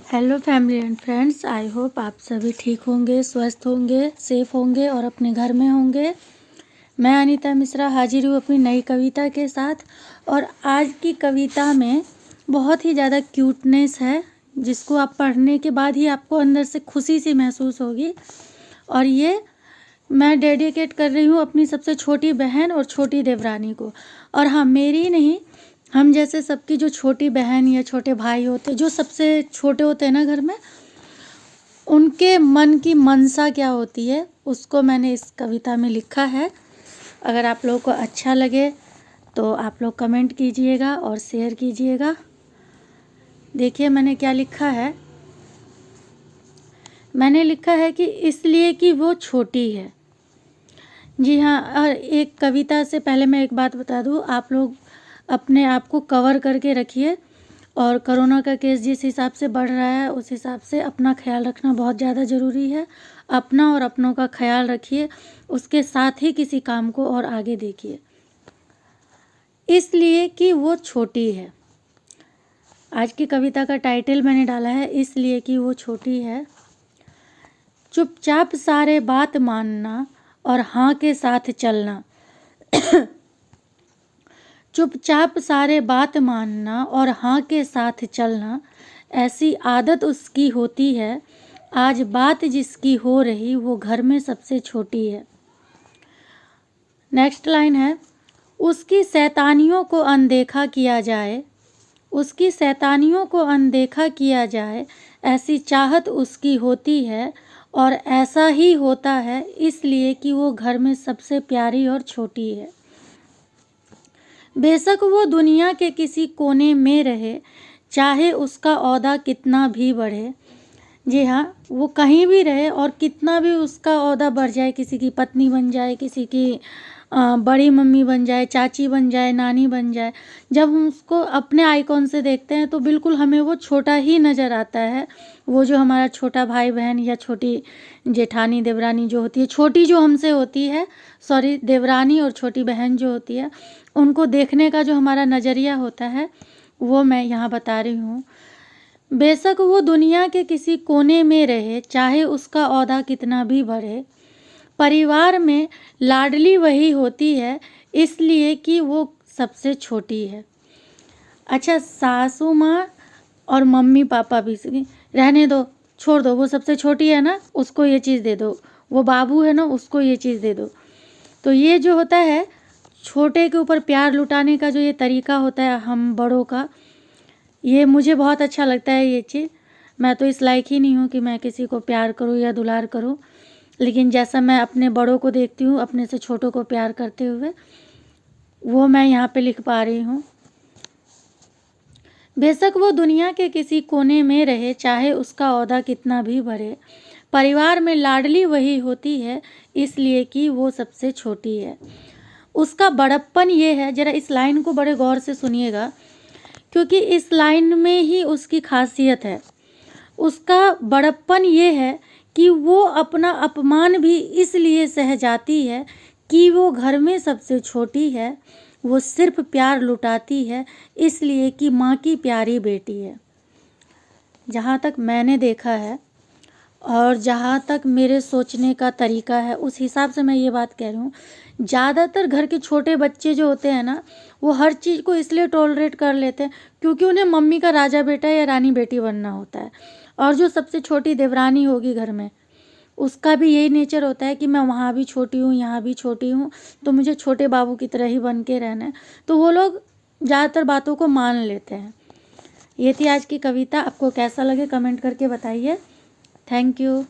Hello family and friends, I hope आप सभी ठीक होंगे, स्वस्थ होंगे, सेफ होंगे और अपने घर में होंगे। मैं अनीता मिश्रा हाजिर हूँ अपनी नई कविता के साथ। और आज की कविता में बहुत ही ज़्यादा क्यूटनेस है, जिसको आप पढ़ने के बाद ही आपको अंदर से खुशी सी महसूस होगी। और ये मैं डेडिकेट कर रही हूँ अपनी सबसे छोटी बहन और छोटी देवरानी को। और हाँ, मेरी नहीं, हम जैसे सबकी जो छोटी बहन या छोटे भाई होते, जो सबसे छोटे होते हैं ना घर में, उनके मन की मनसा क्या होती है, उसको मैंने इस कविता में लिखा है। अगर आप लोगों को अच्छा लगे तो आप लोग कमेंट कीजिएगा और शेयर कीजिएगा। देखिए मैंने क्या लिखा है। मैंने लिखा है कि इसलिए कि वो छोटी है। जी हाँ, और एक कविता से पहले मैं एक बात बता दूँ, आप लोग अपने आप को कवर करके रखिए। और कोरोना का केस जिस हिसाब से बढ़ रहा है, उस हिसाब से अपना ख्याल रखना बहुत ज़्यादा ज़रूरी है। अपना और अपनों का ख्याल रखिए, उसके साथ ही किसी काम को और आगे देखिए। इसलिए कि वो छोटी है। आज की कविता का टाइटल मैंने डाला है इसलिए कि वो छोटी है। चुपचाप सारे बात मानना और हाँ के साथ चलना। चुपचाप सारे बात मानना और हाँ के साथ चलना, ऐसी आदत उसकी होती है। आज बात जिसकी हो रही वो घर में सबसे छोटी है। नेक्स्ट लाइन है, उसकी शैतानियों को अनदेखा किया जाए, उसकी शैतानियों को अनदेखा किया जाए, ऐसी चाहत उसकी होती है। और ऐसा ही होता है इसलिए कि वो घर में सबसे प्यारी और छोटी है। बेशक वो दुनिया के किसी कोने में रहे, चाहे उसका ओहदा कितना भी बढ़े। जी हाँ, वो कहीं भी रहे और कितना भी उसका ओहदा बढ़ जाए, किसी की पत्नी बन जाए, किसी की बड़ी मम्मी बन जाए, चाची बन जाए, नानी बन जाए, जब हम उसको अपने आइकॉन से देखते हैं तो बिल्कुल हमें वो छोटा ही नज़र आता है। वो जो हमारा छोटा भाई बहन या छोटी जेठानी देवरानी जो होती है, छोटी जो हमसे होती है, सॉरी, देवरानी और छोटी बहन जो होती है, उनको देखने का जो हमारा नज़रिया होता है वो मैं यहाँ बता रही हूँ। बेशक वो दुनिया के किसी कोने में रहे, चाहे उसका ओहदा कितना भी बढ़े, परिवार में लाडली वही होती है, इसलिए कि वो सबसे छोटी है। अच्छा, सासू माँ और मम्मी पापा भी रहने दो, छोड़ दो, वो सबसे छोटी है ना, उसको ये चीज़ दे दो, वो बाबू है ना, उसको ये चीज़ दे दो। तो ये जो होता है छोटे के ऊपर प्यार लुटाने का जो ये तरीका होता है हम बड़ों का, ये मुझे बहुत अच्छा लगता है ये चीज़। मैं तो इस लायक ही नहीं हूँ कि मैं किसी को प्यार करूँ या दुलार करूँ, लेकिन जैसा मैं अपने बड़ों को देखती हूँ अपने से छोटों को प्यार करते हुए, वो मैं यहाँ पे लिख पा रही हूँ। बेशक वो दुनिया के किसी कोने में रहे, चाहे उसका ओहदा कितना भी बढ़े, परिवार में लाडली वही होती है, इसलिए कि वो सबसे छोटी है। उसका बड़प्पन ये है, ज़रा इस लाइन को बड़े गौर से सुनिएगा, क्योंकि इस लाइन में ही उसकी खासियत है। उसका बड़प्पन ये है कि वो अपना अपमान भी इसलिए सह जाती है कि वो घर में सबसे छोटी है। वो सिर्फ प्यार लुटाती है इसलिए कि माँ की प्यारी बेटी है। जहाँ तक मैंने देखा है और जहाँ तक मेरे सोचने का तरीका है, उस हिसाब से मैं ये बात कह रही हूँ। ज़्यादातर घर के छोटे बच्चे जो होते हैं ना, वो हर चीज़ को इसलिए टॉलरेट कर लेते हैं क्योंकि उन्हें मम्मी का राजा बेटा या रानी बेटी बनना होता है। और जो सबसे छोटी देवरानी होगी घर में, उसका भी यही नेचर होता है कि मैं वहाँ भी छोटी हूँ, यहाँ भी छोटी हूँ, तो मुझे छोटे बाबू की तरह ही बन के रहना है। तो वो लोग ज़्यादातर बातों को मान लेते हैं। ये थी आज की कविता। आपको कैसा लगे कमेंट करके बताइए। Thank you.